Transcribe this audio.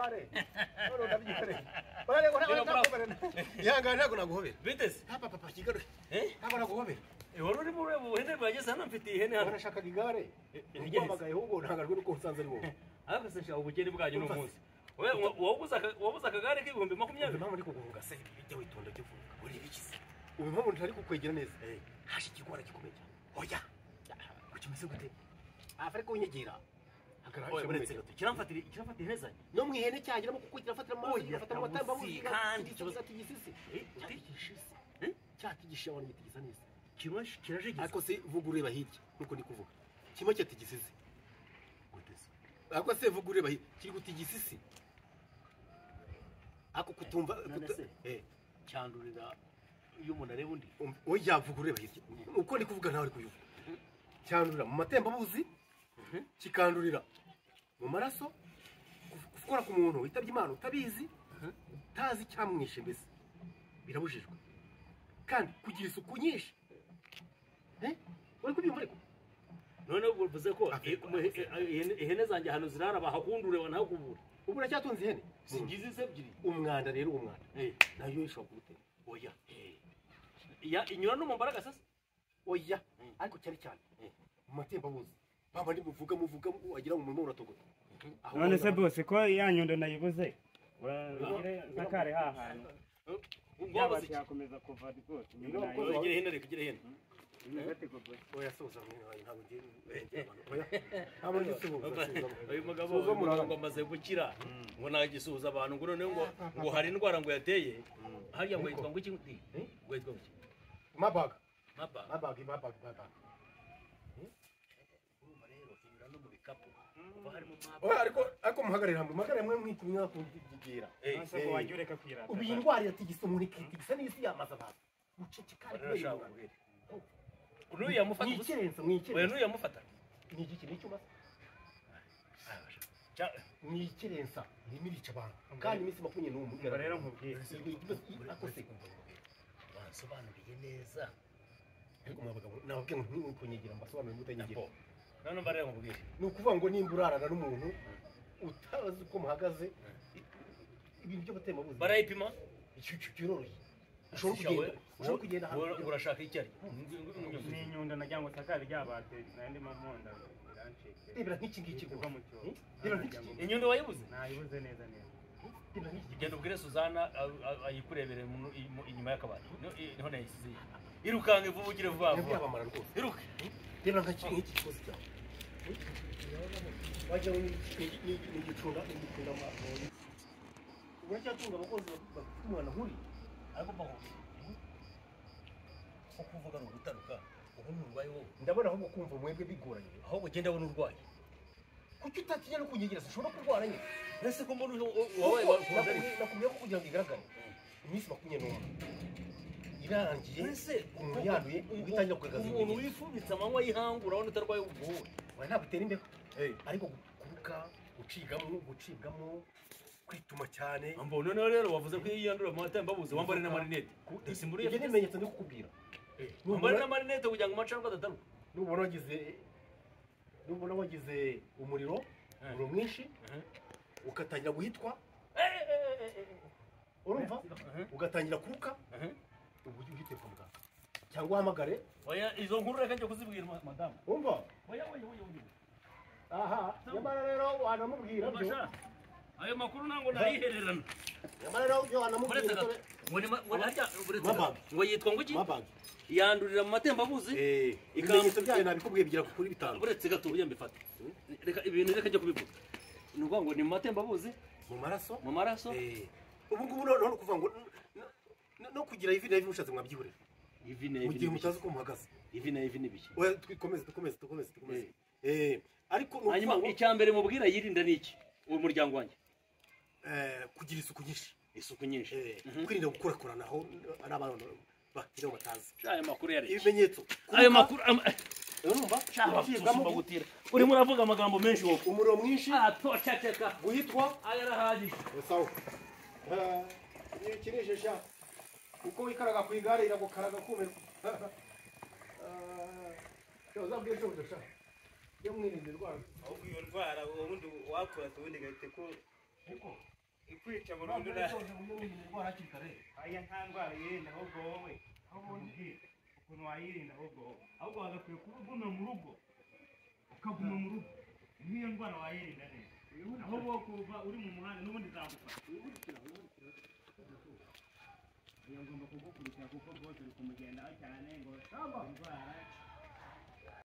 igare none ndabyikore bare ngo naguhobera yanga ntago naguhobera bitese papa kigaruye ntago naguhobera wari uri muri buhene bwageze hano mfite ihene hano barashaka igare nigeze ahubwo ntangajwe nuko usanze ari wowe ariko se nshaka ubukene bwanyu no munsi wabuze akagare k'ibihumbi 20 impamvu ndi kuguhunga se bijya witonda cyo vuga uri bikize ubu mpamvu ntari kukwegera neza haje ikigwara gikomeye cyane oya ukimeze gute afari kunyegera kiramfatira ihene zanyu no mwihene cyagiramo kuko kirafatira amazi kirafatira amatamba muzi kandi ikibazo atigisisi cyakigisha abantu gitigisa neza kiraje ariko se vuga ureba hirya nuko ndi kuvuga kimwe cyatigisizi ariko se vuga ureba hirya kiri gutigisisi ako kutumva cyandurira iyo umuntu areba undi oya vuga ureba hirya uko ndi kuvuga ntawe ari kuyuvuga cyandurira mu matembabuzi kikandurira mu maraso gukora ku muntu witabye Imana utabizi utazi cyamwishe mbese birabujijwe kandi kugira isuku nyinshi uri kubyumva ariko none uvuze ko ihene zanjye hano zirara bahakundure wa ntakubura ubu uracyatunze ihene singize se ebyiri umwanda rero umwanda nayo ishobora kugutera oya inyura no mu mbaraga sasa oya ariko cyane cyane mu matembabuzi baba ndi muvuga wagira ngo umuntu uratogota none se bose ko yanyundo nayibuze sakare hahana yaba cyakomeza kuva rwose gira ihene reka gira ihene oya soza ntabwo ngiye oya ntabwo ngisuhuza uyu mugabo ngo amaze gukira ngo nagisuhuza abantu ngo none ngo hari indwara ngo yateye hariya ngo yitwa ngo iki ngo yitwa iki mabaga ariko muhagarira hamwe mwitumye kugira ubu iyi ndwara iratigisa umuntu ikitigisa n'isi yamaze abantu guceceka n'uyu yamufata n'uyu yamufata ni igiki ni icyuma ni ikirensa n'imirica abantu kandi iminsi 21 rero nkubwire basobanuriye neza ariko mwabagabo nababwiye ngo ntukunyegera mbasobanurire mutanyegera none mbarira nkubwire ni ukuvuga ngo nimba urarana n'umuntu utazi uko muhagaze ibintu byo gutema buzi barayipima icyo kiroroshye ushobora kugenda ahantu urashaka icyari ni inyundo nagira ngo sakare ryabate nandi mamonda irancike reba nk'iki ngiki kuva mu cyo reba nk'iki inyundo wayibuze nayibuze neza genda ubwire Suzana ayikurebere inyuma y'akabati niho nayisize irukange vuba ugire vuba yabamara rwose iruke reba nk'iki kikoze cyane wajya ni igicunda uracyatunga abakozi bakumwana nkuri ariko ko kuvuga no gutaruka ubu n'urwaye wowe ndabona ahubwo kumva mwebwe bigoranye ahubwo genda abona urwaye kuki utatinya no kunyegereza ushobora kurwara nyine ese ko mbona wabaye nakumye ko kugira ngo igaragare iminsi 21 irangiye umuntu yanduye ugitangira kugaragaza umuntu wifubitse amanywa y'ihangura urabona utarwaye ubuhuwe ntabwo utera imbeho ariko kuruka gucibwamo kwituma cyane mbona none rero wavuze ko yiyandura mu matembabuzi wambare na marinete ibyo ni ibimenyetso ndi kukubwira wambare na marinete kugira ngo amacandwa adataruka nubona wagize umuriro mwinshi ugatangira guhitwa urumva ugatangira kuruka ubu uhite kwa muganga cyangwa uhamagare oya izo nkuru reka njye kuzibwira madamu umva oya aha nyamara rero wanamubwira byo ayo makuru nango nayihererana nyamara rero byo wanamubwira ngo yitwa ngo iki yandurira mu matembabuzi ibimenyetso byayo nabikubwiye bigira kuri bitanu uretse gato ubuye mbifata reka ibintu reka njye kubivuga ni ukuvuga ngo ni mu matembabuzi mu maraso ubu ngubu none kuvuga ngo no kugira ivi na ivi mushatse mwabyihurira ivi na ivi mu gihe mutazi ko muhagaze ivi na ivi nibiki oya dukomeze ariko hanyuma icyambere mubwira yirinda niki uwo muryango wanjye kugira isuku nyinshi kwirinda gukorakoranaho ari abantu bakiriho batazi ayo makuru yari ibimenyetso ayo makuru urumva cyangwa gutira urimo uravuga amagambo menshi wowe umuriro mwinshi toceceka guhitwa ayarahagije sawa kirishisha uko wikaraga ku igare iragukaraga kumerwa uzabwire cyo budasha yo mwirinde indwara ahubwo iyo ndwara ubundi wakora ubundi gahite ko kukwica burundu aya nta ndwara yirinda ahubwo wowe ukuntu wayirinda ahubwo wowe ahubwo wagakwiye kuba uguma mu rugo ukaguma mu rugo nk'iyo ndwara wayirinda neza ahubwo kuva uri mu muhanda n'ubundi zagufata iyo ngomba kugukurikira kuko rwose uri kumugendaho cyane ngo indwara